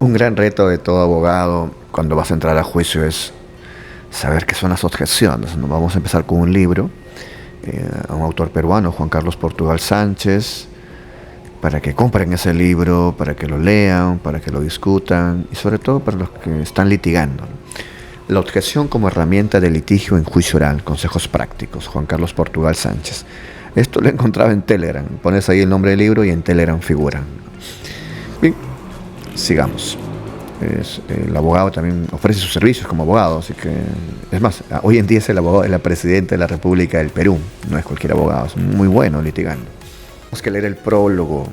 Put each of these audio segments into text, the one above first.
Un gran reto de todo abogado cuando vas a entrar a juicio es saber qué son las objeciones. ¿No? Vamos a empezar con un libro, a un autor peruano, Juan Carlos Portugal Sánchez, para que compren ese libro, para que lo lean, para que lo discutan y sobre todo para los que están litigando. La objeción como herramienta de litigio en juicio oral, consejos prácticos, Juan Carlos Portugal Sánchez. Esto lo encontraba en Telegram, pones ahí el nombre del libro y en Telegram figuran. Bien, sigamos. El abogado también ofrece sus servicios como abogado, así que es más, hoy en día es el abogado de la presidenta de la República del Perú, no es cualquier abogado, es muy bueno litigando. Tenemos que leer el prólogo.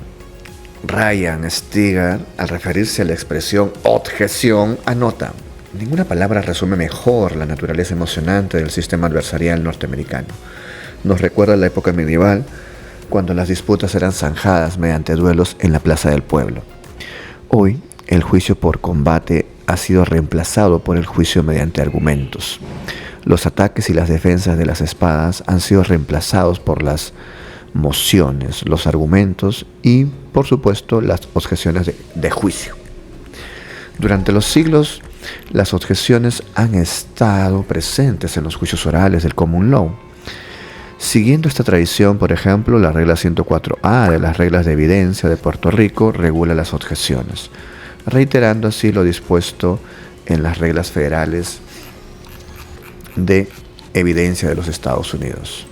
Ryan Stigar, al referirse a la expresión objeción, anota: ninguna palabra resume mejor la naturaleza emocionante del sistema adversarial norteamericano. Nos recuerda la época medieval, cuando las disputas eran zanjadas mediante duelos en la plaza del pueblo. Hoy, el juicio por combate ha sido reemplazado por el juicio mediante argumentos. Los ataques y las defensas de las espadas han sido reemplazados por las mociones, los argumentos y, por supuesto, las objeciones de juicio. Durante los siglos, las objeciones han estado presentes en los juicios orales del common law. Siguiendo esta tradición, por ejemplo, la regla 104A de las reglas de evidencia de Puerto Rico regula las objeciones, reiterando así lo dispuesto en las reglas federales de evidencia de los Estados Unidos.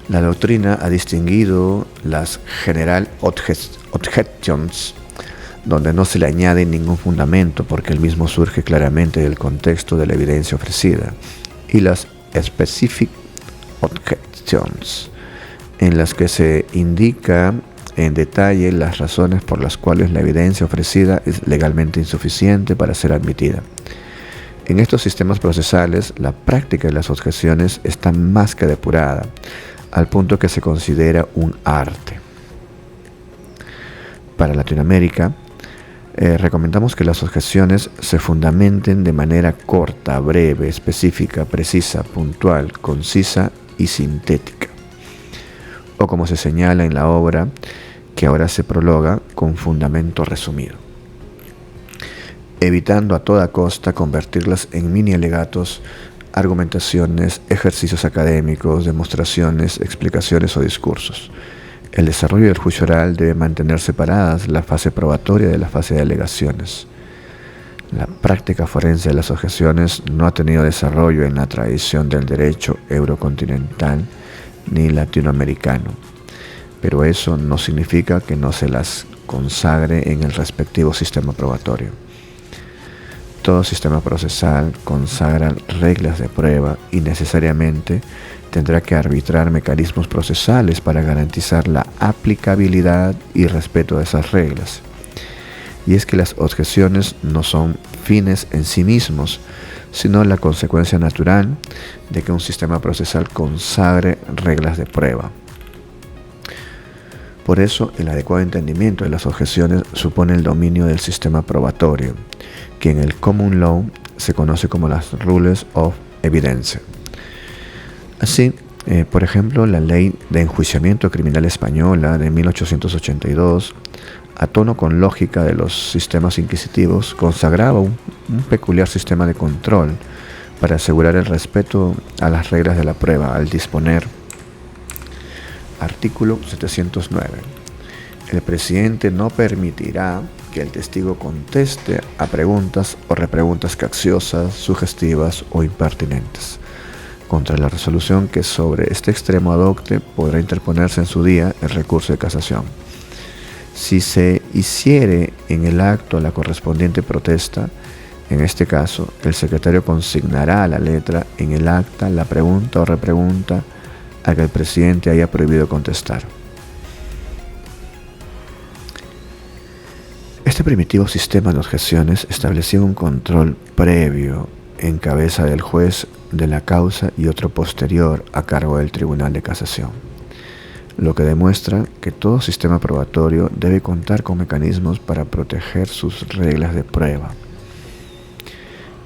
La doctrina ha distinguido las general objections, donde no se le añade ningún fundamento porque el mismo surge claramente del contexto de la evidencia ofrecida, y las specific objections, en las que se indica en detalle las razones por las cuales la evidencia ofrecida es legalmente insuficiente para ser admitida. En estos sistemas procesales, la práctica de las objeciones está más que depurada, al punto que se considera un arte. Para Latinoamérica, recomendamos que las objeciones se fundamenten de manera corta, breve, específica, precisa, puntual, concisa y sintética, o como se señala en la obra, que ahora se prologa, con fundamento resumido, evitando a toda costa convertirlas en mini alegatos, argumentaciones, ejercicios académicos, demostraciones, explicaciones o discursos. El desarrollo del juicio oral debe mantener separadas la fase probatoria de la fase de alegaciones. La práctica forense de las objeciones no ha tenido desarrollo en la tradición del derecho eurocontinental ni latinoamericano, pero eso no significa que no se las consagre en el respectivo sistema probatorio. Todo sistema procesal consagra reglas de prueba y necesariamente tendrá que arbitrar mecanismos procesales para garantizar la aplicabilidad y respeto de esas reglas. Y es que las objeciones no son fines en sí mismos, sino la consecuencia natural de que un sistema procesal consagre reglas de prueba. Por eso, el adecuado entendimiento de las objeciones supone el dominio del sistema probatorio, que en el common law se conoce como las rules of evidence. Así, por ejemplo, la ley de enjuiciamiento criminal española de 1882, a tono con lógica de los sistemas inquisitivos, consagraba un peculiar sistema de control para asegurar el respeto a las reglas de la prueba al disponer: artículo 709. El presidente no permitirá que el testigo conteste a preguntas o repreguntas capciosas, sugestivas o impertinentes. Contra la resolución que sobre este extremo adopte, podrá interponerse en su día el recurso de casación. Si se hiciere en el acto la correspondiente protesta, en este caso, el secretario consignará a la letra en el acta la pregunta o repregunta a que el presidente haya prohibido contestar. Este primitivo sistema de objeciones establecía un control previo en cabeza del juez de la causa y otro posterior a cargo del Tribunal de Casación, lo que demuestra que todo sistema probatorio debe contar con mecanismos para proteger sus reglas de prueba.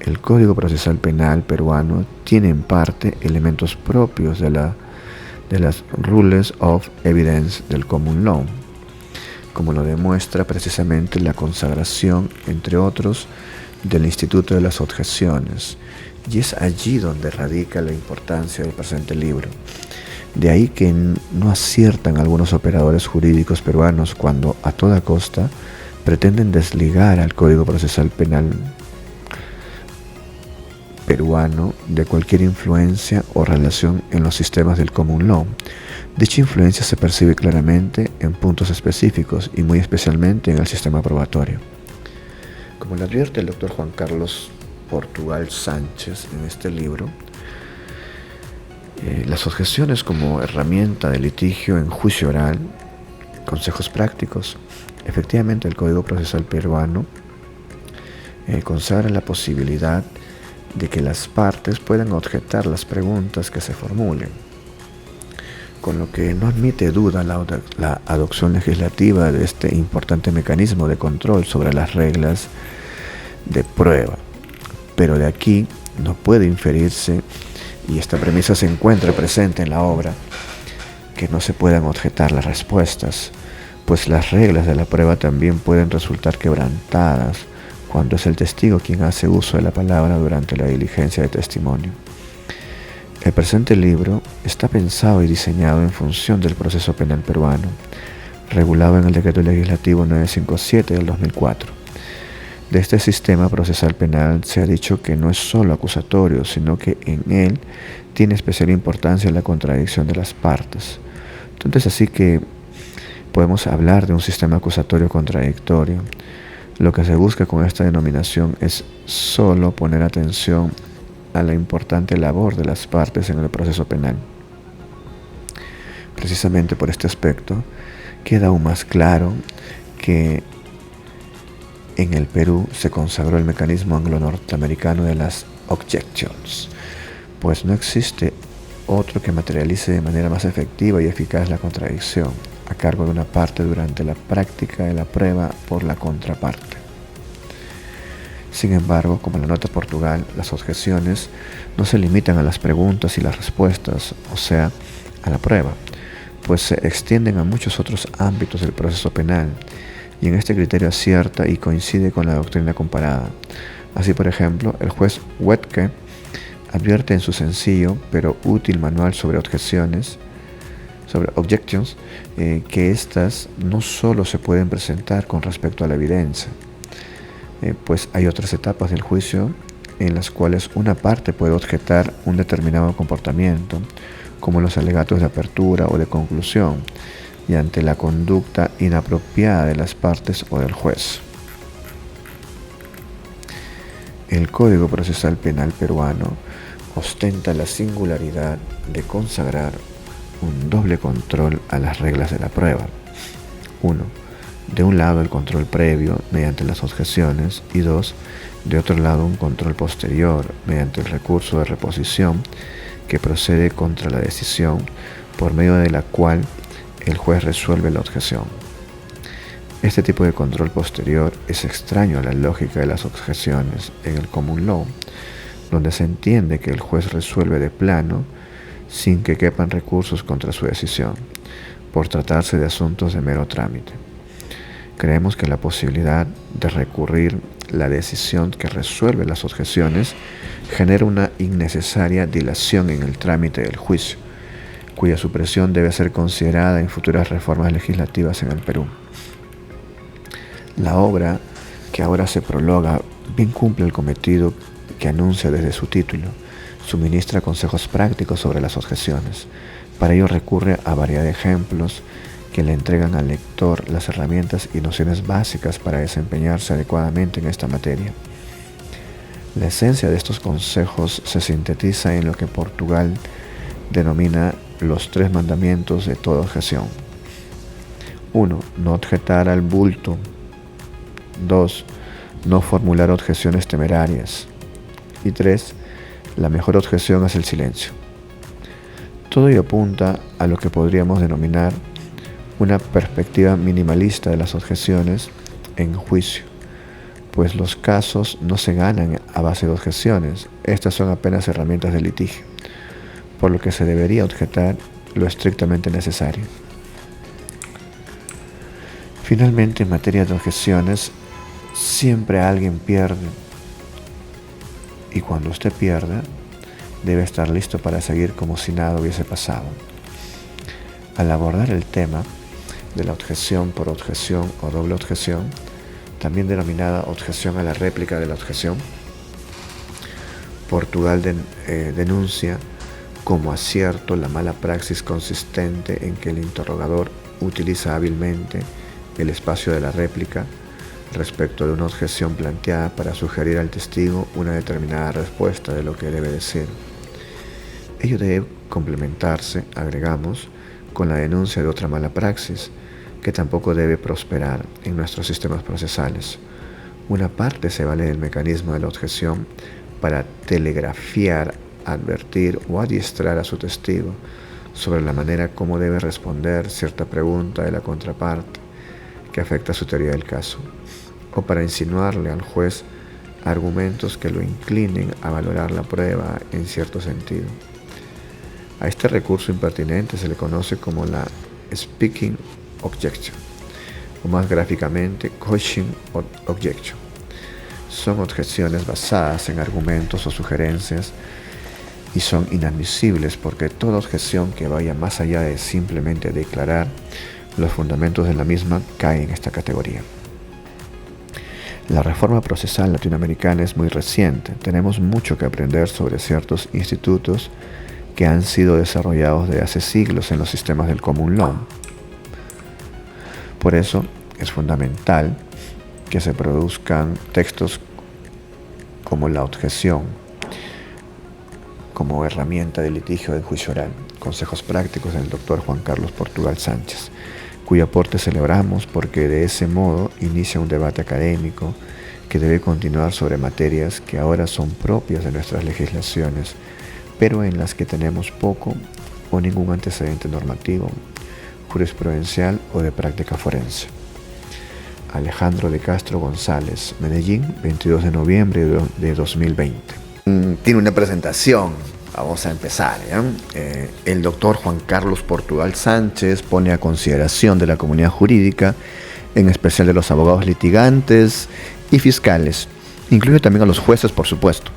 El Código Procesal Penal peruano tiene en parte elementos propios de las Rules of Evidence del Common Law, como lo demuestra precisamente la consagración, entre otros, del Instituto de las Objeciones. Y es allí donde radica la importancia del presente libro. De ahí que no aciertan algunos operadores jurídicos peruanos cuando a toda costa pretenden desligar al Código Procesal Penal peruano de cualquier influencia o relación en los sistemas del Common Law. Dicha influencia se percibe claramente en puntos específicos y muy especialmente en el sistema probatorio. Como le advierte el doctor Juan Carlos Portugal Sánchez en este libro, las objeciones como herramienta de litigio en juicio oral, consejos prácticos. Efectivamente, el Código Procesal peruano consagra la posibilidad de que las partes puedan objetar las preguntas que se formulen, con lo que no admite duda la adopción legislativa de este importante mecanismo de control sobre las reglas de prueba. Pero de aquí no puede inferirse, y esta premisa se encuentra presente en la obra, que no se puedan objetar las respuestas, pues las reglas de la prueba también pueden resultar quebrantadas cuando es el testigo quien hace uso de la palabra durante la diligencia de testimonio. El presente libro está pensado y diseñado en función del proceso penal peruano, regulado en el Decreto Legislativo 957 del 2004. De este sistema procesal penal se ha dicho que no es solo acusatorio, sino que en él tiene especial importancia la contradicción de las partes. Entonces, así que podemos hablar de un sistema acusatorio contradictorio. Lo que se busca con esta denominación es solo poner atención a la importante labor de las partes en el proceso penal. Precisamente por este aspecto, queda aún más claro que en el Perú se consagró el mecanismo anglo-norteamericano de las objections, pues no existe otro que materialice de manera más efectiva y eficaz la contradicción a cargo de una parte durante la práctica de la prueba por la contraparte. Sin embargo, como la nota Portugal, las objeciones no se limitan a las preguntas y las respuestas, o sea, a la prueba, pues se extienden a muchos otros ámbitos del proceso penal, y en este criterio acierta y coincide con la doctrina comparada. Así, por ejemplo, el juez Wetke advierte en su sencillo pero útil manual sobre objections, que éstas no solo se pueden presentar con respecto a la evidencia, pues hay otras etapas del juicio en las cuales una parte puede objetar un determinado comportamiento, como los alegatos de apertura o de conclusión, y ante la conducta inapropiada de las partes o del juez. El Código Procesal Penal peruano ostenta la singularidad de consagrar un doble control a las reglas de la prueba. 1. De un lado el control previo mediante las objeciones y 2. De otro lado un control posterior mediante el recurso de reposición que procede contra la decisión por medio de la cual el juez resuelve la objeción. Este tipo de control posterior es extraño a la lógica de las objeciones en el Common Law, donde se entiende que el juez resuelve de plano sin que quepan recursos contra su decisión, por tratarse de asuntos de mero trámite. Creemos que la posibilidad de recurrir la decisión que resuelve las objeciones genera una innecesaria dilación en el trámite del juicio, cuya supresión debe ser considerada en futuras reformas legislativas en el Perú. La obra, que ahora se prologa, bien cumple el cometido que anuncia desde su título. Suministra consejos prácticos sobre las objeciones. Para ello recurre a variedad de ejemplos que le entregan al lector las herramientas y nociones básicas para desempeñarse adecuadamente en esta materia. La esencia de estos consejos se sintetiza en lo que Portugal denomina los 3 mandamientos de toda objeción. 1. No objetar al bulto. 2. No formular objeciones temerarias. Y 3. La mejor objeción es el silencio. Todo ello apunta a lo que podríamos denominar una perspectiva minimalista de las objeciones en juicio, pues los casos no se ganan a base de objeciones, estas son apenas herramientas de litigio, por lo que se debería objetar lo estrictamente necesario. Finalmente, en materia de objeciones, siempre alguien pierde. Y cuando usted pierde, debe estar listo para seguir como si nada hubiese pasado. Al abordar el tema de la objeción por objeción o doble objeción, también denominada objeción a la réplica de la objeción, Portugal denuncia como acierto la mala praxis consistente en que el interrogador utiliza hábilmente el espacio de la réplica respecto de una objeción planteada para sugerir al testigo una determinada respuesta de lo que debe decir. Ello debe complementarse, agregamos, con la denuncia de otra mala praxis, que tampoco debe prosperar en nuestros sistemas procesales. Una parte se vale del mecanismo de la objeción para telegrafiar, advertir o adiestrar a su testigo sobre la manera como debe responder cierta pregunta de la contraparte que afecta a su teoría del caso, o para insinuarle al juez argumentos que lo inclinen a valorar la prueba en cierto sentido. A este recurso impertinente se le conoce como la speaking objection, o más gráficamente, coaching objection. Son objeciones basadas en argumentos o sugerencias y son inadmisibles porque toda objeción que vaya más allá de simplemente declarar los fundamentos de la misma cae en esta categoría. La reforma procesal latinoamericana es muy reciente. Tenemos mucho que aprender sobre ciertos institutos que han sido desarrollados desde hace siglos en los sistemas del common law. Por eso es fundamental que se produzcan textos como la objeción, como herramienta de litigio en juicio oral, consejos prácticos del doctor Juan Carlos Portugal Sánchez, cuyo aporte celebramos porque de ese modo inicia un debate académico que debe continuar sobre materias que ahora son propias de nuestras legislaciones, pero en las que tenemos poco o ningún antecedente normativo, jurisprudencial o de práctica forense. Alejandro de Castro González, Medellín, 22 de noviembre de 2020. Tiene una presentación, vamos a empezar. El doctor Juan Carlos Portugal Sánchez pone a consideración de la comunidad jurídica, en especial de los abogados litigantes y fiscales, incluye también a los jueces, por supuesto.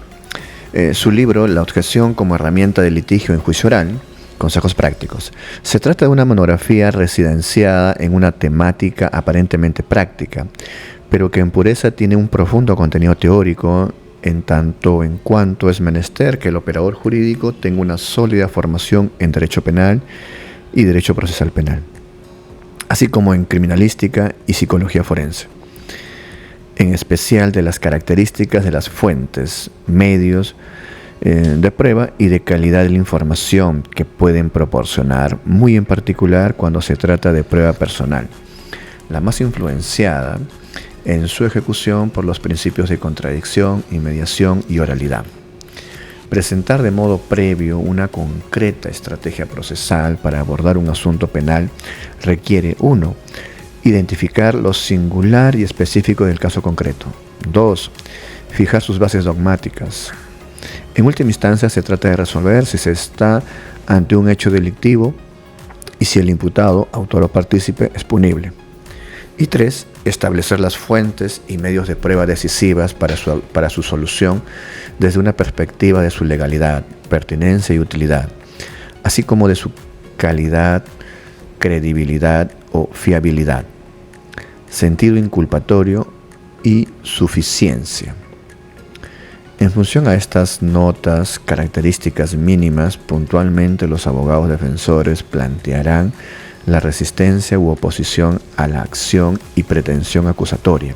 Su libro, La objeción como herramienta de litigio en juicio oral, consejos prácticos. Se trata de una monografía residenciada en una temática aparentemente práctica, pero que en pureza tiene un profundo contenido teórico, en tanto en cuanto es menester que el operador jurídico tenga una sólida formación en derecho penal y derecho procesal penal, así como en criminalística y psicología forense, en especial de las características de las fuentes, medios de prueba y de calidad de la información que pueden proporcionar, muy en particular cuando se trata de prueba personal, la más influenciada en su ejecución por los principios de contradicción, inmediación y oralidad. Presentar de modo previo una concreta estrategia procesal para abordar un asunto penal requiere 1. Identificar lo singular y específico del caso concreto. 2. Fijar sus bases dogmáticas. En última instancia, se trata de resolver si se está ante un hecho delictivo y si el imputado, autor o partícipe, es punible. Y 3. Establecer las fuentes y medios de prueba decisivas para su solución desde una perspectiva de su legalidad, pertinencia y utilidad, así como de su calidad, credibilidad o fiabilidad, sentido inculpatorio y suficiencia. En función a estas notas, características mínimas, puntualmente los abogados defensores plantearán la resistencia u oposición a la acción y pretensión acusatoria.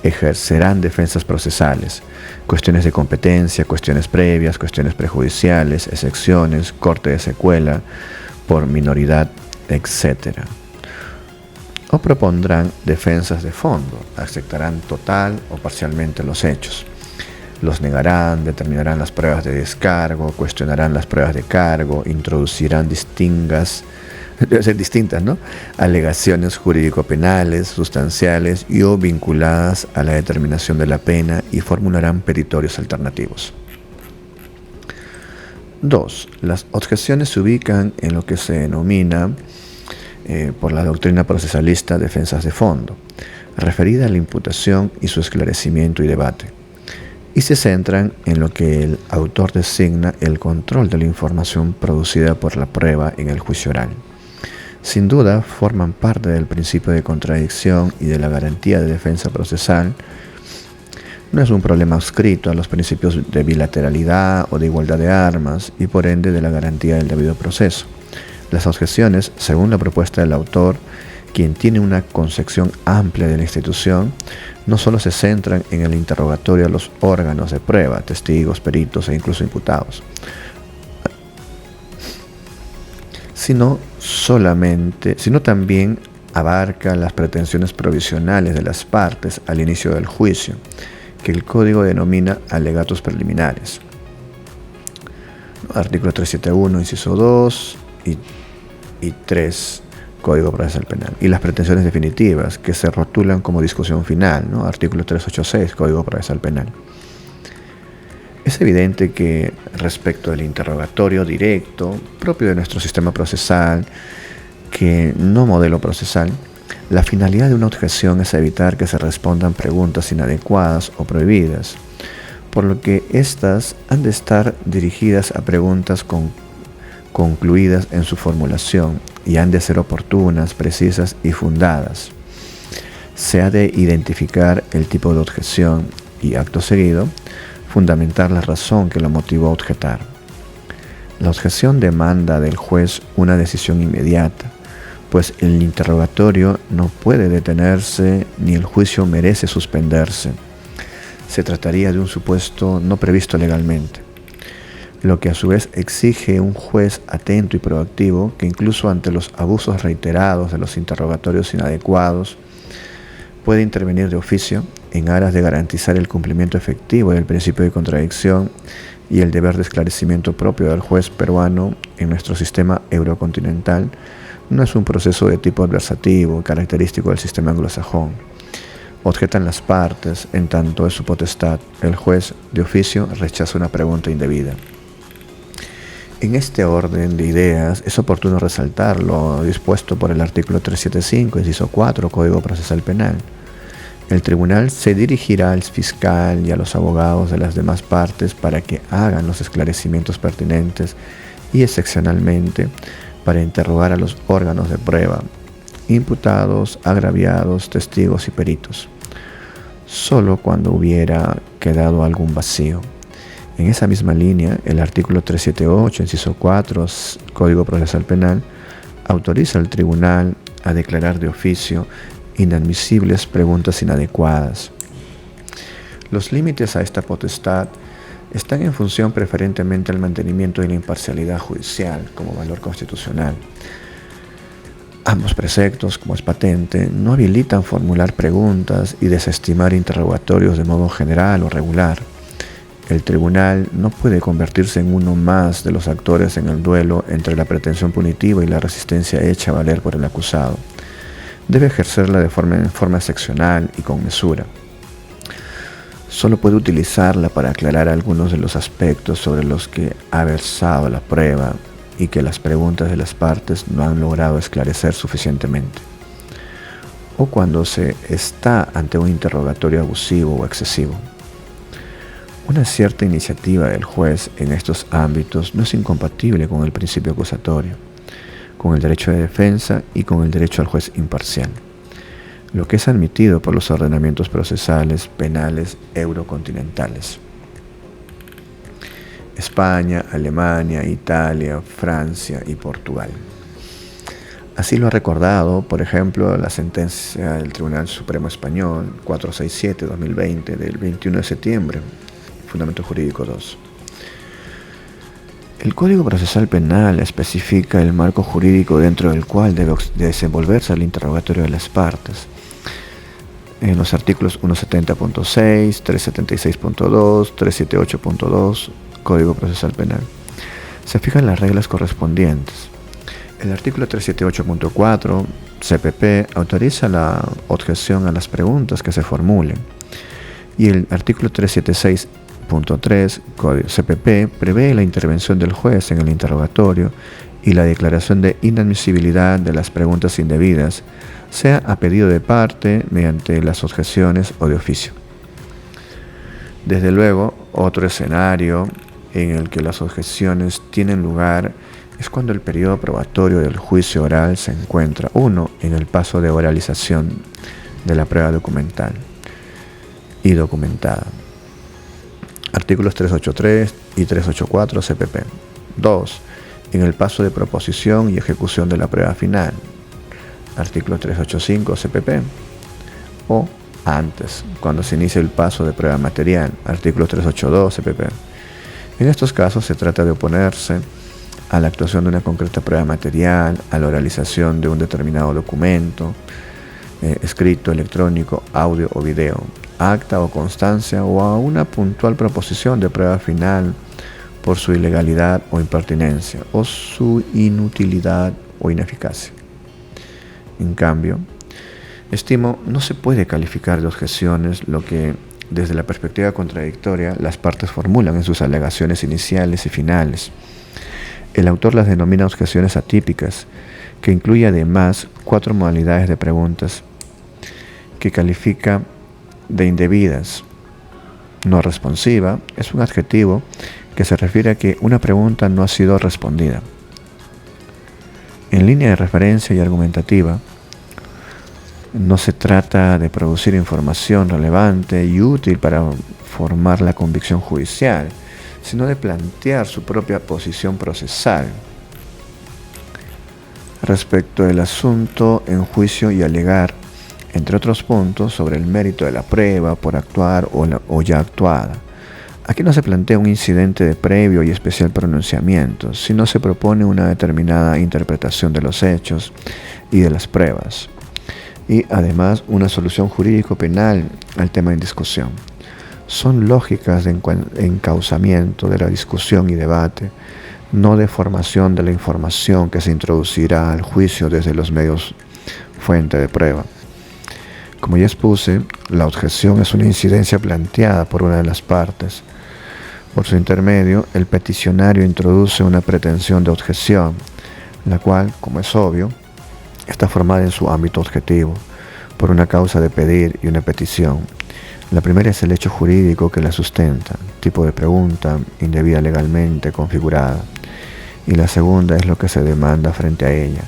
Ejercerán defensas procesales, cuestiones de competencia, cuestiones previas, cuestiones prejudiciales, excepciones, corte de secuela, por minoridad, etc. O propondrán defensas de fondo, aceptarán total o parcialmente los hechos. Los negarán, determinarán las pruebas de descargo, cuestionarán las pruebas de cargo, introducirán distintas, alegaciones jurídico-penales, sustanciales y o vinculadas a la determinación de la pena y formularán petitorios alternativos. 2. Las objeciones se ubican en lo que se denomina por la doctrina procesalista Defensas de Fondo, referida a la imputación y su esclarecimiento y debate, y se centran en lo que el autor designa el control de la información producida por la prueba en el juicio oral. Sin duda, forman parte del principio de contradicción y de la garantía de defensa procesal. No es un problema adscrito a los principios de bilateralidad o de igualdad de armas y por ende de la garantía del debido proceso. Las objeciones, según la propuesta del autor, quien tiene una concepción amplia de la institución, no solo se centran en el interrogatorio a los órganos de prueba, testigos, peritos e incluso imputados, sino también abarca las pretensiones provisionales de las partes al inicio del juicio, que el Código denomina alegatos preliminares. Artículo 371, inciso 2 y 3, Código Procesal Penal. Y las pretensiones definitivas, que se rotulan como discusión final, ¿no? Artículo 386, Código Procesal Penal. Es evidente que respecto al interrogatorio directo, propio de nuestro sistema procesal, que no modelo procesal, la finalidad de una objeción es evitar que se respondan preguntas inadecuadas o prohibidas, por lo que éstas han de estar dirigidas a preguntas concluidas en su formulación y han de ser oportunas, precisas y fundadas. Se ha de identificar el tipo de objeción y, acto seguido, fundamentar la razón que lo motivó a objetar. La objeción demanda del juez una decisión inmediata, pues el interrogatorio no puede detenerse ni el juicio merece suspenderse. Se trataría de un supuesto no previsto legalmente, lo que a su vez exige un juez atento y proactivo que incluso ante los abusos reiterados de los interrogatorios inadecuados puede intervenir de oficio en aras de garantizar el cumplimiento efectivo del principio de contradicción y el deber de esclarecimiento propio del juez peruano en nuestro sistema eurocontinental. No es un proceso de tipo adversativo, característico del sistema anglosajón. Objetan las partes, en tanto es su potestad. El juez, de oficio, rechaza una pregunta indebida. En este orden de ideas, es oportuno resaltar lo dispuesto por el artículo 375, inciso 4, Código Procesal Penal. El tribunal se dirigirá al fiscal y a los abogados de las demás partes para que hagan los esclarecimientos pertinentes y, excepcionalmente, para interrogar a los órganos de prueba, imputados, agraviados, testigos y peritos, solo cuando hubiera quedado algún vacío. En esa misma línea, el artículo 378, inciso 4, Código Procesal Penal, autoriza al tribunal a declarar de oficio inadmisibles preguntas inadecuadas. Los límites a esta potestad están en función preferentemente al mantenimiento de la imparcialidad judicial como valor constitucional. Ambos preceptos, como es patente, no habilitan formular preguntas y desestimar interrogatorios de modo general o regular. El tribunal no puede convertirse en uno más de los actores en el duelo entre la pretensión punitiva y la resistencia hecha valer por el acusado. Debe ejercerla en forma excepcional y con mesura. Solo puede utilizarla para aclarar algunos de los aspectos sobre los que ha versado la prueba y que las preguntas de las partes no han logrado esclarecer suficientemente, o cuando se está ante un interrogatorio abusivo o excesivo. Una cierta iniciativa del juez en estos ámbitos no es incompatible con el principio acusatorio, con el derecho de defensa y con el derecho al juez imparcial, lo que es admitido por los ordenamientos procesales penales eurocontinentales. España, Alemania, Italia, Francia y Portugal. Así lo ha recordado, por ejemplo, la sentencia del Tribunal Supremo Español 467-2020 del 21 de septiembre, Fundamento Jurídico 2. El Código Procesal Penal especifica el marco jurídico dentro del cual debe desenvolverse el interrogatorio de las partes. En los artículos 170.6, 376.2, 378.2, Código Procesal Penal, se fijan las reglas correspondientes. El artículo 378.4, CPP, autoriza la objeción a las preguntas que se formulen. Y el artículo 376.3, Código CPP, prevé la intervención del juez en el interrogatorio y la declaración de inadmisibilidad de las preguntas indebidas, sea a pedido de parte, mediante las objeciones o de oficio. Desde luego, otro escenario en el que las objeciones tienen lugar es cuando el periodo probatorio del juicio oral se encuentra, uno, en el paso de oralización de la prueba documental y documentada. Artículos 383 y 384 CPP. 2. En el paso de proposición y ejecución de la prueba final. Artículo 385 CPP. O antes, cuando se inicia el paso de prueba material. Artículo 382 CPP. En estos casos se trata de oponerse a la actuación de una concreta prueba material, a la oralización de un determinado documento, escrito, electrónico, audio o video, acta o constancia, o a una puntual proposición de prueba final por su ilegalidad o impertinencia, o su inutilidad o ineficacia. En cambio, estimo, no se puede calificar de objeciones lo que, desde la perspectiva contradictoria, las partes formulan en sus alegaciones iniciales y finales. El autor las denomina objeciones atípicas, que incluye además 4 modalidades de preguntas que califica de indebidas. No responsiva es un adjetivo que se refiere a que una pregunta no ha sido respondida. En línea de referencia y argumentativa, no se trata de producir información relevante y útil para formar la convicción judicial, sino de plantear su propia posición procesal respecto del asunto en juicio y alegar, entre otros puntos, sobre el mérito de la prueba por actuar o ya actuada. Aquí no se plantea un incidente de previo y especial pronunciamiento, sino se propone una determinada interpretación de los hechos y de las pruebas, y además una solución jurídico-penal al tema en discusión. Son lógicas de encauzamiento de la discusión y debate, no de formación de la información que se introducirá al juicio desde los medios fuente de prueba. Como ya expuse, la objeción es una incidencia planteada por una de las partes. Por su intermedio, el peticionario introduce una pretensión de objeción, la cual, como es obvio, está formada en su ámbito objetivo, por una causa de pedir y una petición. La primera es el hecho jurídico que la sustenta, tipo de pregunta indebida legalmente configurada, y la segunda es lo que se demanda frente a ella,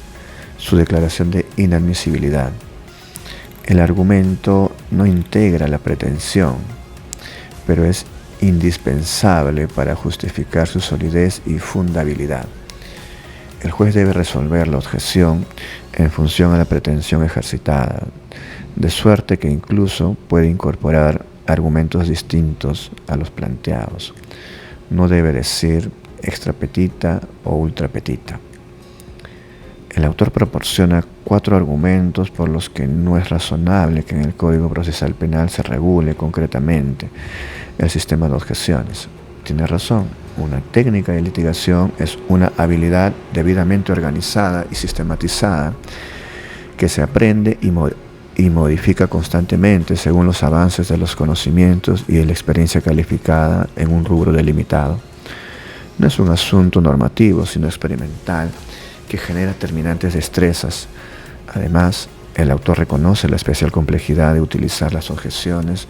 su declaración de inadmisibilidad. El argumento no integra la pretensión, pero es indispensable para justificar su solidez y fundabilidad. El juez debe resolver la objeción en función a la pretensión ejercitada, de suerte que incluso puede incorporar argumentos distintos a los planteados. No debe decir extra petita o ultra petita. El autor proporciona 4 argumentos por los que no es razonable que en el Código Procesal Penal se regule concretamente el sistema de objeciones. Tiene razón, una técnica de litigación es una habilidad debidamente organizada y sistematizada que se aprende y modifica constantemente según los avances de los conocimientos y de la experiencia calificada en un rubro delimitado. No es un asunto normativo, sino experimental, que genera terminantes destrezas. Además, el autor reconoce la especial complejidad de utilizar las objeciones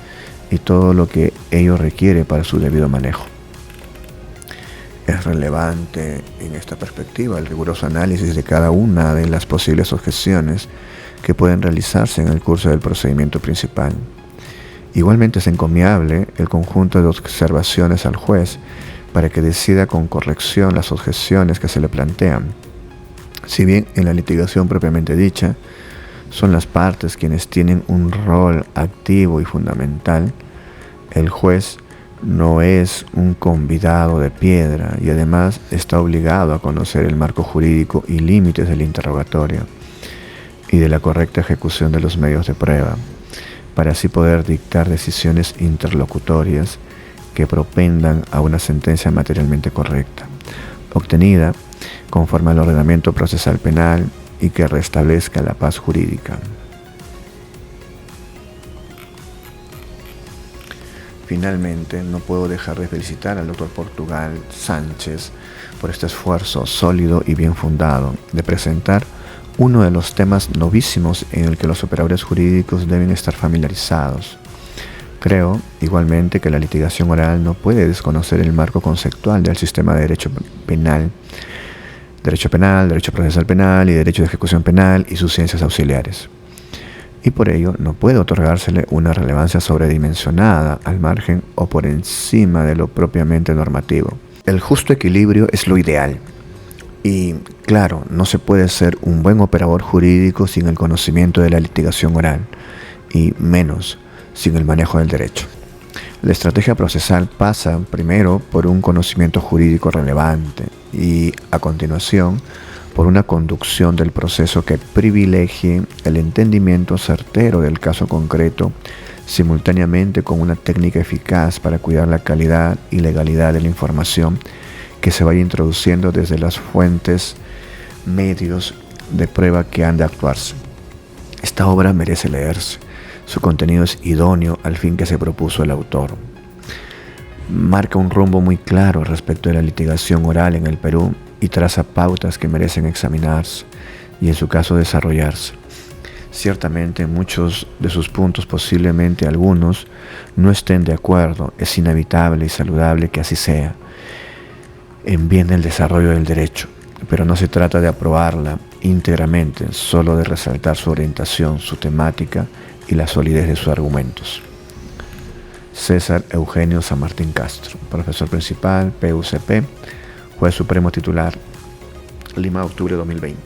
y todo lo que ello requiere para su debido manejo. Es relevante en esta perspectiva el riguroso análisis de cada una de las posibles objeciones que pueden realizarse en el curso del procedimiento principal. Igualmente es encomiable el conjunto de observaciones al juez para que decida con corrección las objeciones que se le plantean. Si bien en la litigación propiamente dicha son las partes quienes tienen un rol activo y fundamental, el juez no es un convidado de piedra y además está obligado a conocer el marco jurídico y límites del interrogatorio y de la correcta ejecución de los medios de prueba, para así poder dictar decisiones interlocutorias que propendan a una sentencia materialmente correcta, obtenida conforme al ordenamiento procesal penal y que restablezca la paz jurídica. Finalmente, no puedo dejar de felicitar al doctor Portugal Sánchez por este esfuerzo sólido y bien fundado de presentar uno de los temas novísimos en el que los operadores jurídicos deben estar familiarizados. Creo, igualmente, que la litigación oral no puede desconocer el marco conceptual del sistema de derecho penal, derecho procesal penal y derecho de ejecución penal y sus ciencias auxiliares. Y por ello no puede otorgársele una relevancia sobredimensionada al margen o por encima de lo propiamente normativo. El justo equilibrio es lo ideal. Y claro, no se puede ser un buen operador jurídico sin el conocimiento de la litigación oral, y menos sin el manejo del derecho. La estrategia procesal pasa primero por un conocimiento jurídico relevante y a continuación por una conducción del proceso que privilegie el entendimiento certero del caso concreto, simultáneamente con una técnica eficaz para cuidar la calidad y legalidad de la información que se vaya introduciendo desde las fuentes, medios de prueba que han de actuarse. Esta obra merece leerse. Su contenido es idóneo al fin que se propuso el autor. Marca un rumbo muy claro respecto de la litigación oral en el Perú y traza pautas que merecen examinarse y en su caso desarrollarse. Ciertamente muchos de sus puntos, posiblemente algunos, no estén de acuerdo. Es inevitable y saludable que así sea, en bien del desarrollo del derecho, pero no se trata de aprobarla íntegramente, solo de resaltar su orientación, su temática y la solidez de sus argumentos. César Eugenio San Martín Castro, profesor principal, PUCP, juez supremo titular, Lima, octubre de 2020.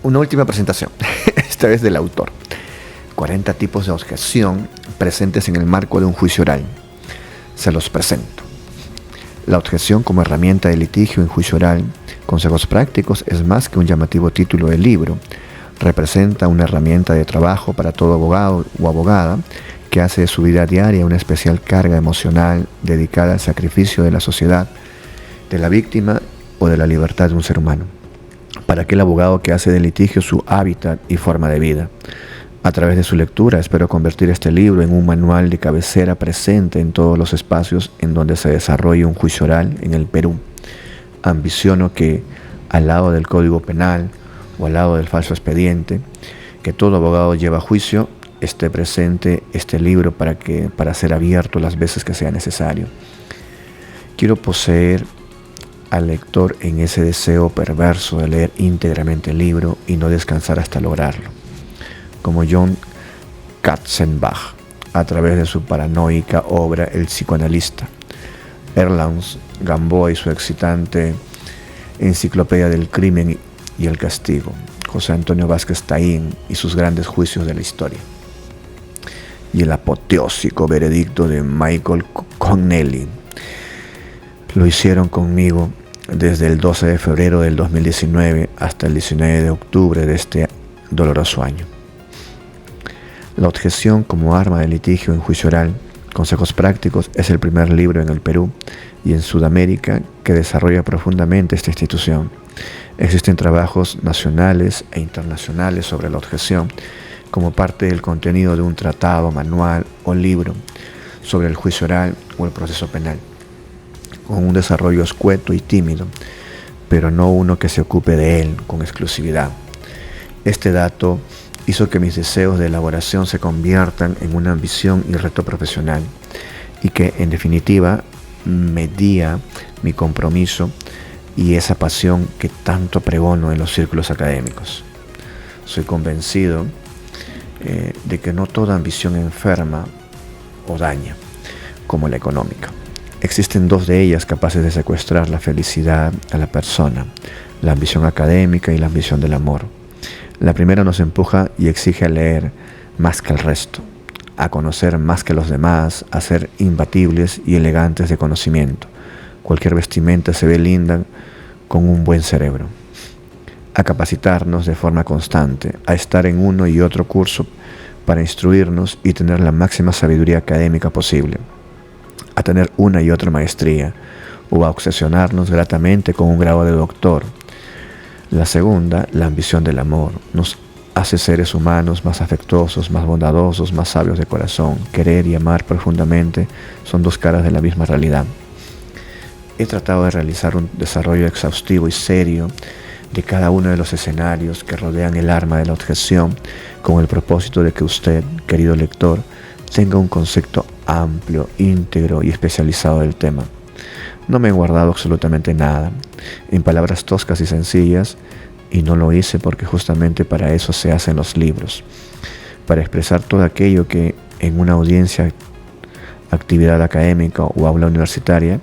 Una última presentación, esta vez del autor. 40 tipos de objeción presentes en el marco de un juicio oral. Se los presento. La objeción como herramienta de litigio en juicio oral, consejos prácticos, es más que un llamativo título de libro. Representa una herramienta de trabajo para todo abogado o abogada que hace de su vida diaria una especial carga emocional dedicada al sacrificio de la sociedad, de la víctima o de la libertad de un ser humano. Para aquel abogado que hace del litigio su hábitat y forma de vida. A través de su lectura espero convertir este libro en un manual de cabecera presente en todos los espacios en donde se desarrolle un juicio oral en el Perú. Ambiciono que, al lado del Código Penal o al lado del falso expediente, que todo abogado lleva a juicio, esté presente este libro para ser abierto las veces que sea necesario. Quiero poseer al lector en ese deseo perverso de leer íntegramente el libro y no descansar hasta lograrlo, como John Katzenbach a través de su paranoica obra El psicoanalista, Erlands Gamboa y su excitante Enciclopedia del Crimen y el Castigo, José Antonio Vázquez Taín y sus grandes juicios de la historia, y el apoteósico veredicto de Michael Connelly. Lo hicieron conmigo desde el 12 de febrero del 2019 hasta el 19 de octubre de este doloroso año. La objeción como arma de litigio en juicio oral, consejos prácticos, es el primer libro en el Perú y en Sudamérica que desarrolla profundamente esta institución. Existen trabajos nacionales e internacionales sobre la objeción como parte del contenido de un tratado, manual o libro sobre el juicio oral o el proceso penal, con un desarrollo escueto y tímido, pero no uno que se ocupe de él con exclusividad. Este dato hizo que mis deseos de elaboración se conviertan en una ambición y reto profesional, y que, en definitiva, medía mi compromiso y esa pasión que tanto pregono en los círculos académicos. Soy convencido de que no toda ambición enferma o daña, como la económica. Existen dos de ellas capaces de secuestrar la felicidad a la persona, la ambición académica y la ambición del amor. La primera nos empuja y exige a leer más que el resto, a conocer más que los demás, a ser imbatibles y elegantes de conocimiento. Cualquier vestimenta se ve linda con un buen cerebro. A capacitarnos de forma constante, a estar en uno y otro curso para instruirnos y tener la máxima sabiduría académica posible, a tener una y otra maestría, o a obsesionarnos gratamente con un grado de doctor. La segunda, la ambición del amor, nos hace seres humanos más afectuosos, más bondadosos, más sabios de corazón. Querer y amar profundamente son dos caras de la misma realidad. he tratado de realizar un desarrollo exhaustivo y serio de cada uno de los escenarios que rodean el arma de la objeción, con el propósito de que usted, querido lector, tenga un concepto amplio, íntegro y especializado del tema. No me he guardado absolutamente nada, en palabras toscas y sencillas, y no lo hice porque justamente para eso se hacen los libros, para expresar todo aquello que en una audiencia, actividad académica o aula universitaria,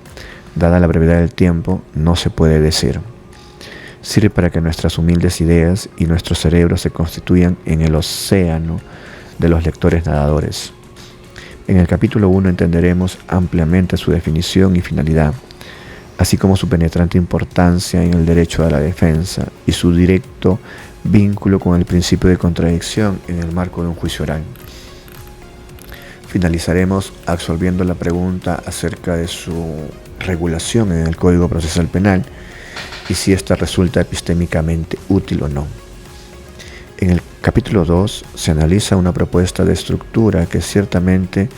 dada la brevedad del tiempo, no se puede decir. Sirve para que nuestras humildes ideas y nuestros cerebros se constituyan en el océano de los lectores nadadores. En el capítulo 1 entenderemos ampliamente su definición y finalidad, así como su penetrante importancia en el derecho a la defensa y su directo vínculo con el principio de contradicción en el marco de un juicio oral. Finalizaremos absolviendo la pregunta acerca de su regulación en el Código Procesal Penal y si ésta resulta epistémicamente útil o no. En el capítulo 2 se analiza una propuesta de estructura que ciertamente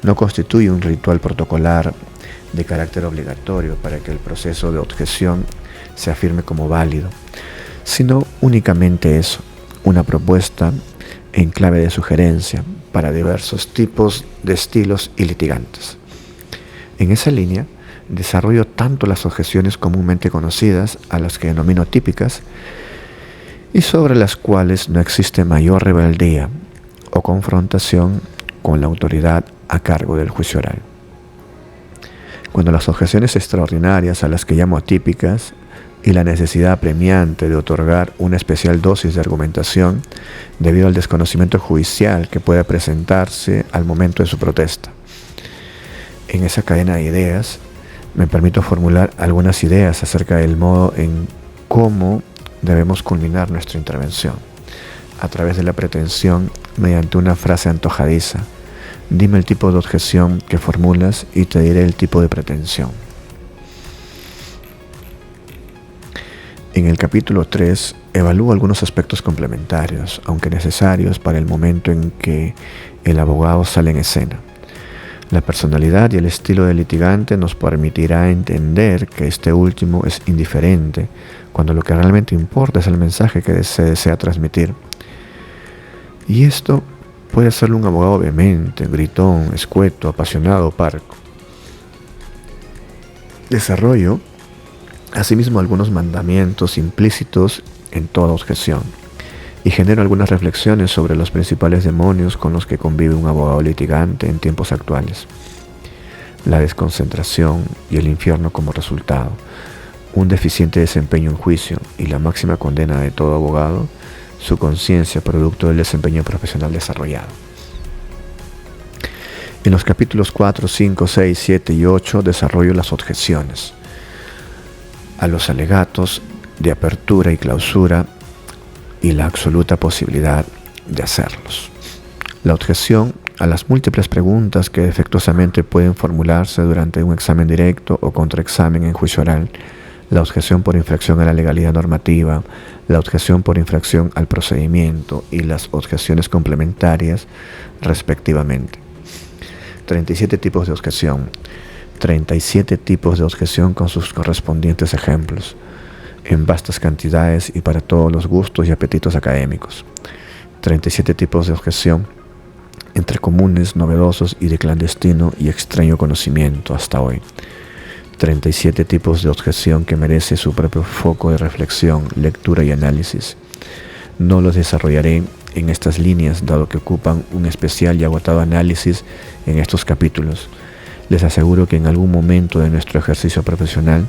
no constituye un ritual protocolar de carácter obligatorio para que el proceso de objeción se afirme como válido, sino únicamente eso, una propuesta en clave de sugerencia para diversos tipos de estilos y litigantes. En esa línea, desarrollo tanto las objeciones comúnmente conocidas, a las que denomino típicas, y sobre las cuales no existe mayor rebeldía o confrontación con la autoridad a cargo del juicio oral. Cuando las objeciones extraordinarias, a las que llamo atípicas, y la necesidad apremiante de otorgar una especial dosis de argumentación debido al desconocimiento judicial que pueda presentarse al momento de su protesta. En esa cadena de ideas, me permito formular algunas ideas acerca del modo en cómo debemos culminar nuestra intervención, a través de la pretensión mediante una frase antojadiza. Dime el tipo de objeción que formulas y te diré el tipo de pretensión. En el capítulo 3 evalúo algunos aspectos complementarios, aunque necesarios para el momento en que el abogado sale en escena. La personalidad y el estilo del litigante nos permitirá entender que este último es indiferente, cuando lo que realmente importa es el mensaje que se desea transmitir. Y esto puede hacerlo un abogado vehemente, gritón, escueto, apasionado o parco. Desarrollo asimismo algunos mandamientos implícitos en toda objeción y genero algunas reflexiones sobre los principales demonios con los que convive un abogado litigante en tiempos actuales. La desconcentración y el infierno como resultado, un deficiente desempeño en juicio y la máxima condena de todo abogado, su conciencia producto del desempeño profesional desarrollado. En los capítulos 4, 5, 6, 7 y 8 desarrollo las objeciones a los alegatos de apertura y clausura y la absoluta posibilidad de hacerlos. La objeción a las múltiples preguntas que defectuosamente pueden formularse durante un examen directo o contraexamen en juicio oral, la objeción por infracción a la legalidad normativa, la objeción por infracción al procedimiento y las objeciones complementarias, respectivamente. 37 tipos de objeción. 37 tipos de objeción con sus correspondientes ejemplos, en vastas cantidades y para todos los gustos y apetitos académicos. 37 tipos de objeción entre comunes, novedosos y de clandestino y extraño conocimiento hasta hoy. 37 tipos de objeción que merece su propio foco de reflexión, lectura y análisis. No los desarrollaré en estas líneas, dado que ocupan un especial y agotado análisis en estos capítulos. Les aseguro que en algún momento de nuestro ejercicio profesional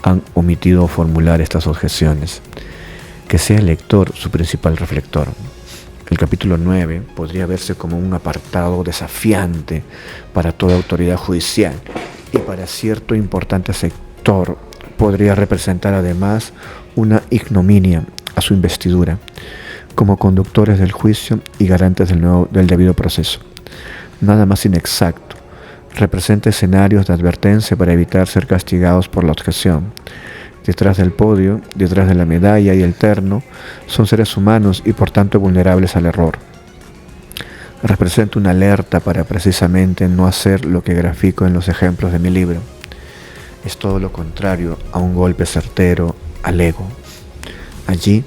han omitido formular estas objeciones. Que sea el lector su principal reflector. El capítulo 9 podría verse como un apartado desafiante para toda autoridad judicial y para cierto importante sector podría representar además una ignominia a su investidura como conductores del juicio y garantes del debido proceso. Nada más inexacto. Representa escenarios de advertencia para evitar ser castigados por la objeción. Detrás del podio, detrás de la medalla y el terno, son seres humanos y por tanto vulnerables al error. Representa una alerta para precisamente no hacer lo que grafico en los ejemplos de mi libro. es todo lo contrario a un golpe certero al ego. Allí,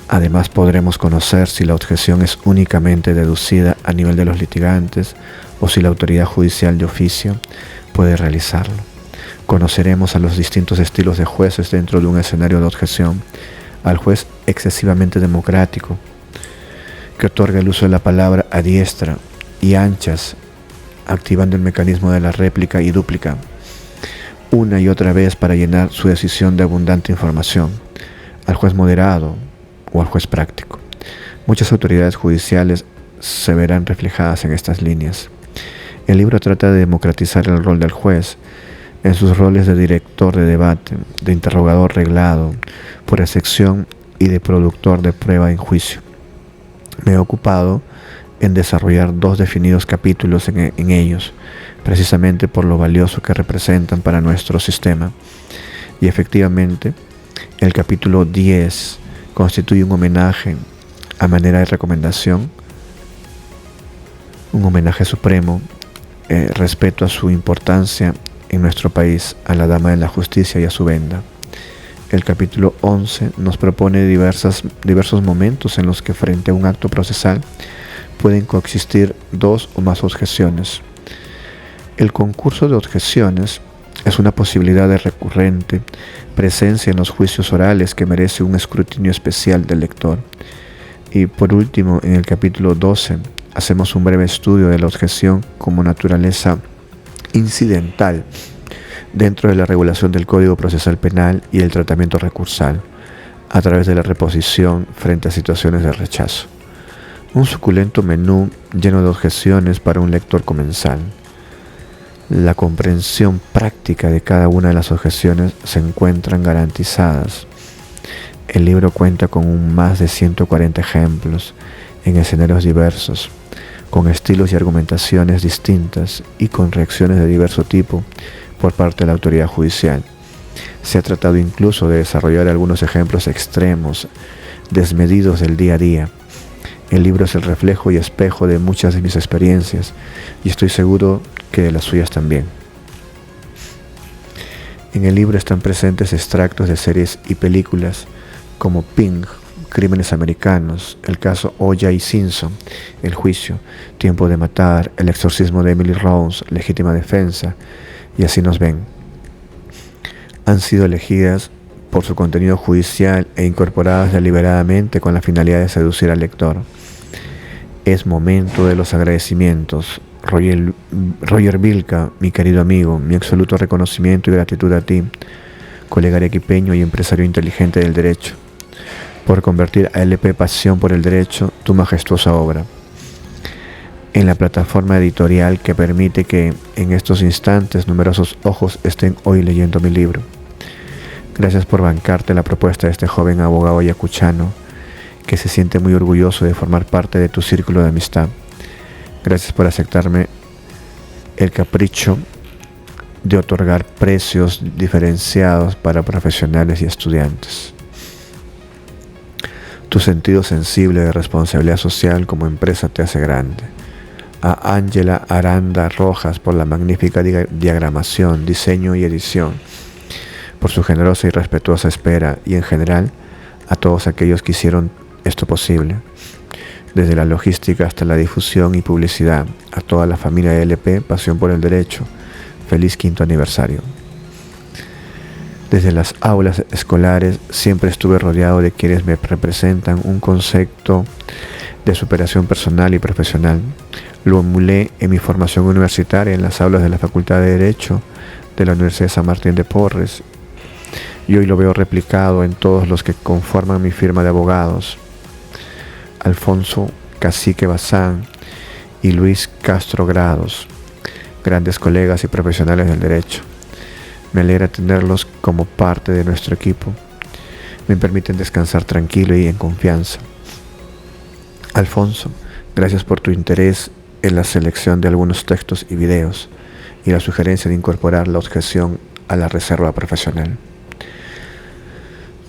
además, podremos conocer si la objeción es únicamente deducida a nivel de los litigantes o si la autoridad judicial de oficio puede realizarlo. Conoceremos a los distintos estilos de jueces dentro de un escenario de objeción, al juez excesivamente democrático, que otorga el uso de la palabra a diestra y anchas, activando el mecanismo de la réplica y dúplica, una y otra vez para llenar su decisión de abundante información, al juez moderado o al juez práctico. Muchas autoridades judiciales se verán reflejadas en estas líneas. El libro trata de democratizar el rol del juez en sus roles de director de debate, de interrogador reglado por excepción y de productor de prueba en juicio. Me he ocupado en desarrollar 2 definidos capítulos en ellos, precisamente por lo valioso que representan para nuestro sistema. Y efectivamente, el capítulo 10 constituye un homenaje a manera de recomendación, un homenaje supremo, respeto a su importancia en nuestro país, a la Dama de la Justicia y a su venda. El capítulo 11 nos propone diversos momentos en los que frente a un acto procesal pueden coexistir 2 o más objeciones. El concurso de objeciones es una posibilidad de recurrente presencia en los juicios orales que merece un escrutinio especial del lector. Y por último, en el capítulo 12, hacemos un breve estudio de la objeción como naturaleza incidental dentro de la regulación del Código Procesal Penal y el tratamiento recursal, a través de la reposición frente a situaciones de rechazo. Un suculento menú lleno de objeciones para un lector comensal. La comprensión práctica de cada una de las objeciones se encuentran garantizadas. El libro cuenta con más de 140 ejemplos en escenarios diversos, con estilos y argumentaciones distintas y con reacciones de diverso tipo por parte de la autoridad judicial. Se ha tratado incluso de desarrollar algunos ejemplos extremos, desmedidos del día a día. El libro es el reflejo y espejo de muchas de mis experiencias y estoy seguro que de las suyas también. En el libro están presentes extractos de series y películas como Pink, Crímenes Americanos, el caso O.J. Simpson, El Juicio, Tiempo de Matar, El Exorcismo de Emily Rose, Legítima Defensa, y Así nos ven. Han sido elegidas por su contenido judicial e incorporadas deliberadamente con la finalidad de seducir al lector. Es momento de los agradecimientos. Roger Vilca, mi querido amigo, mi absoluto reconocimiento y gratitud a ti, colega arequipeño y empresario inteligente del derecho, por convertir a LP Pasión por el Derecho tu majestuosa obra en la plataforma editorial que permite que en estos instantes numerosos ojos estén hoy leyendo mi libro. Gracias por bancarte la propuesta de este joven abogado ayacuchano que se siente muy orgulloso de formar parte de tu círculo de amistad. Gracias por aceptarme el capricho de otorgar precios diferenciados para profesionales y estudiantes. Tu sentido sensible de responsabilidad social como empresa te hace grande. A Ángela Aranda Rojas por la magnífica diagramación, diseño y edición, por su generosa y respetuosa espera, y en general a todos aquellos que hicieron esto posible, desde la logística hasta la difusión y publicidad, a toda la familia de LP Pasión por el Derecho. Feliz 5º aniversario. Desde las aulas escolares siempre estuve rodeado de quienes me representan un concepto de superación personal y profesional. Lo emulé en mi formación universitaria en las aulas de la Facultad de Derecho de la Universidad de San Martín de Porres, y hoy lo veo replicado en todos los que conforman mi firma de abogados. Alfonso Cacique Bazán y Luis Castro Grados, grandes colegas y profesionales del derecho. Me alegra tenerlos como parte de nuestro equipo. Me permiten descansar tranquilo y en confianza. Alfonso, gracias por tu interés en la selección de algunos textos y videos y la sugerencia de incorporar la objeción a la reserva profesional.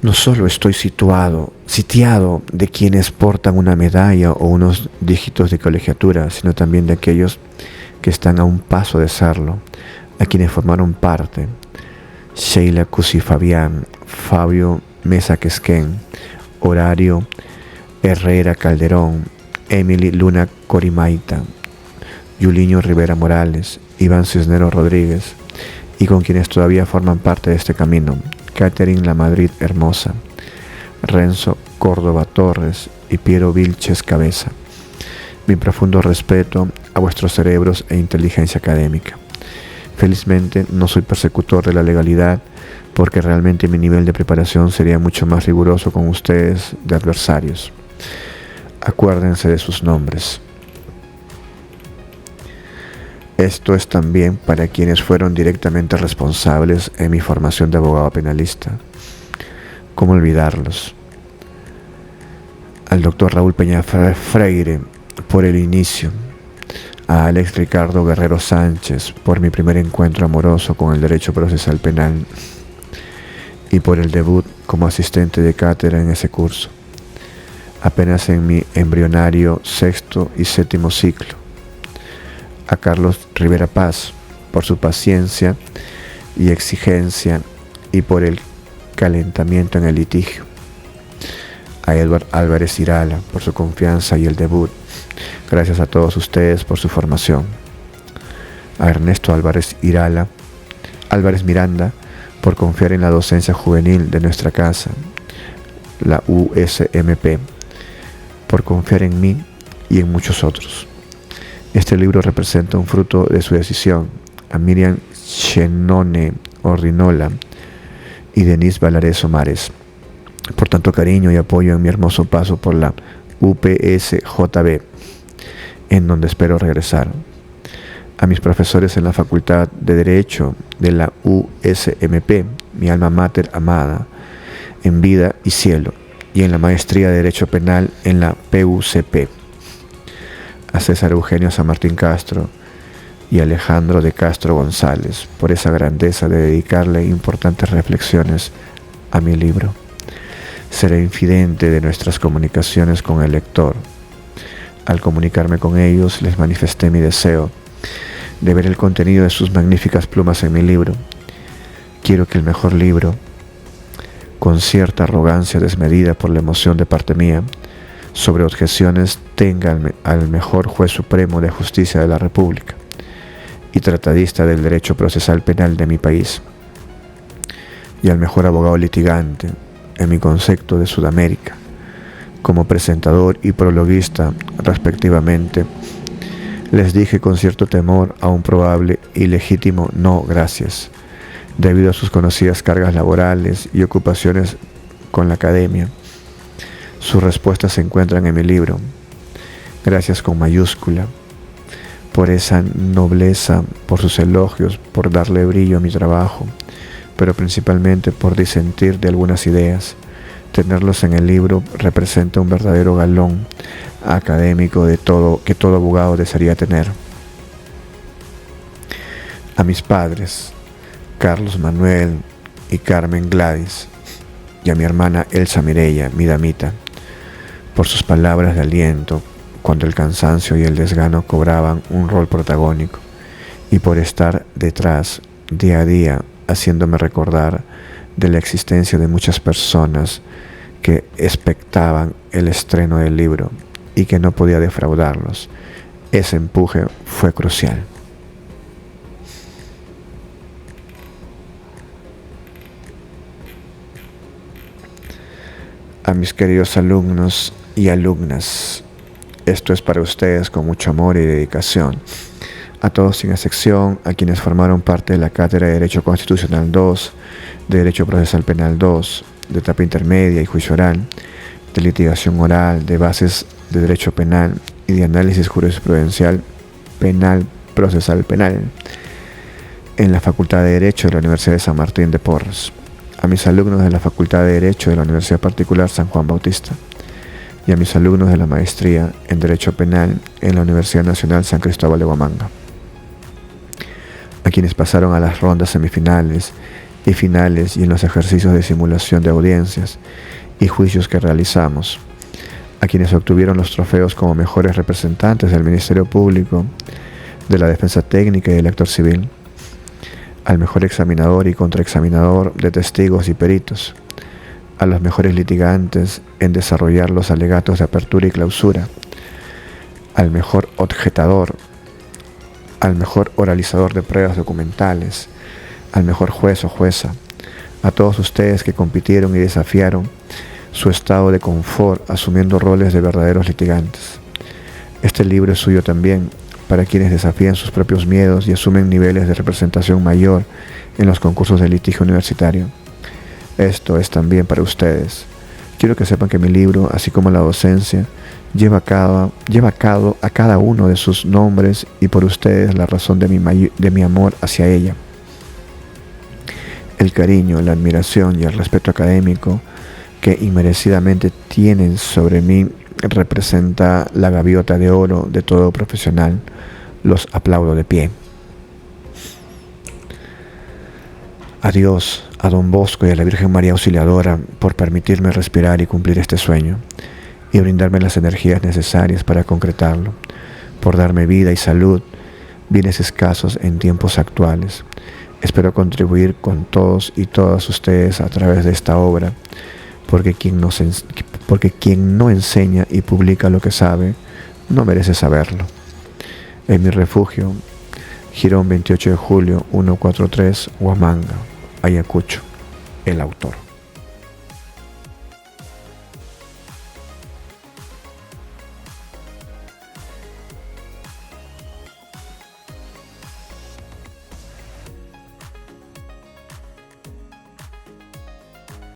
No solo estoy sitiado de quienes portan una medalla o unos dígitos de colegiatura, sino también de aquellos que están a un paso de serlo, a quienes formaron parte, Sheila Cusi Fabián, Fabio Mesa Quesquén, Horario Herrera Calderón, Emily Luna Corimaita, Yuliño Rivera Morales, Iván Cisneros Rodríguez, y con quienes todavía forman parte de este camino, Catherine La Madrid Hermosa, Renzo Córdoba Torres y Piero Vilches Cabeza. Mi profundo respeto a vuestros cerebros e inteligencia académica. Felizmente no soy persecutor de la legalidad, porque realmente mi nivel de preparación sería mucho más riguroso con ustedes de adversarios. Acuérdense de sus nombres. Esto es también para quienes fueron directamente responsables en mi formación de abogado penalista. ¿Cómo olvidarlos? Al doctor Raúl Peña Freire por el inicio, a Alex Ricardo Guerrero Sánchez por mi primer encuentro amoroso con el derecho procesal penal y por el debut como asistente de cátedra en ese curso, apenas en mi embrionario sexto y séptimo ciclo. A Carlos Rivera Paz por su paciencia y exigencia y por el calentamiento en el litigio. A Edward Álvarez Irala por su confianza y el debut. Gracias a todos ustedes por su formación. A Ernesto Álvarez Miranda por confiar en la docencia juvenil de nuestra casa, la USMP, por confiar en mí y en muchos otros. Este libro representa un fruto de su decisión. A Miriam Chenone Ordinola y Denise Valares Omares, por tanto cariño y apoyo en mi hermoso paso por la UPSJB, en donde espero regresar. A mis profesores en la Facultad de Derecho de la USMP, mi alma mater amada, en vida y cielo, y en la maestría de Derecho Penal en la PUCP. A César Eugenio San Martín Castro y Alejandro de Castro González, por esa grandeza de dedicarle importantes reflexiones a mi libro. Seré infidente de nuestras comunicaciones con el lector. Al comunicarme con ellos, les manifesté mi deseo de ver el contenido de sus magníficas plumas en mi libro. Quiero que el mejor libro, con cierta arrogancia desmedida por la emoción de parte mía, sobre objeciones, tenga al mejor juez supremo de justicia de la República y tratadista del derecho procesal penal de mi país, y al mejor abogado litigante, en mi concepto, de Sudamérica, como presentador y prologuista respectivamente. Les dije con cierto temor a un probable y legítimo no gracias, debido a sus conocidas cargas laborales y ocupaciones con la academia. Sus respuestas se encuentran en mi libro. Gracias con mayúscula, por esa nobleza, por sus elogios, por darle brillo a mi trabajo, pero principalmente por disentir de algunas ideas. Tenerlos en el libro representa un verdadero galón académico de todo que todo abogado desearía tener. A mis padres, Carlos Manuel y Carmen Gladys, y a mi hermana Elsa Mireya, mi damita, por sus palabras de aliento cuando el cansancio y el desgano cobraban un rol protagónico, y por estar detrás día a día haciéndome recordar de la existencia de muchas personas que expectaban el estreno del libro y que no podía defraudarlos. Ese empuje fue crucial. A mis queridos alumnos y alumnas, esto es para ustedes con mucho amor y dedicación. A todos sin excepción, a quienes formaron parte de la Cátedra de Derecho Constitucional 2, de Derecho Procesal Penal 2, de etapa intermedia y juicio oral, de litigación oral, de bases de derecho penal y de análisis jurisprudencial penal, procesal penal, en la Facultad de Derecho de la Universidad de San Martín de Porres. A mis alumnos de la Facultad de Derecho de la Universidad Particular San Juan Bautista, y a mis alumnos de la maestría en Derecho Penal en la Universidad Nacional San Cristóbal de Huamanga. A quienes pasaron a las rondas semifinales y finales y en los ejercicios de simulación de audiencias y juicios que realizamos. A quienes obtuvieron los trofeos como mejores representantes del Ministerio Público, de la Defensa Técnica y del Actor Civil. al mejor examinador y contraexaminador de testigos y peritos, a los mejores litigantes en desarrollar los alegatos de apertura y clausura, al mejor objetador, al mejor oralizador de pruebas documentales, al mejor juez o jueza, a todos ustedes que compitieron y desafiaron su estado de confort asumiendo roles de verdaderos litigantes. Este libro es suyo también para quienes desafían sus propios miedos y asumen niveles de representación mayor en los concursos de litigio universitario. Esto es también para ustedes. Quiero que sepan que mi libro, así como la docencia, lleva a cabo a cada uno de sus nombres y por ustedes la razón de mi amor hacia ella. El cariño, la admiración y el respeto académico que inmerecidamente tienen sobre mí representa la gaviota de oro de todo profesional. Los aplaudo de pie. A Dios, a Don Bosco y a la Virgen María Auxiliadora por permitirme respirar y cumplir este sueño y brindarme las energías necesarias para concretarlo, por darme vida y salud, bienes escasos en tiempos actuales. Espero contribuir con todos y todas ustedes a través de esta obra, porque quien no enseña y publica lo que sabe, no merece saberlo. En mi refugio, Girón 28 de julio 143, Huamanga, Ayacucho, el autor.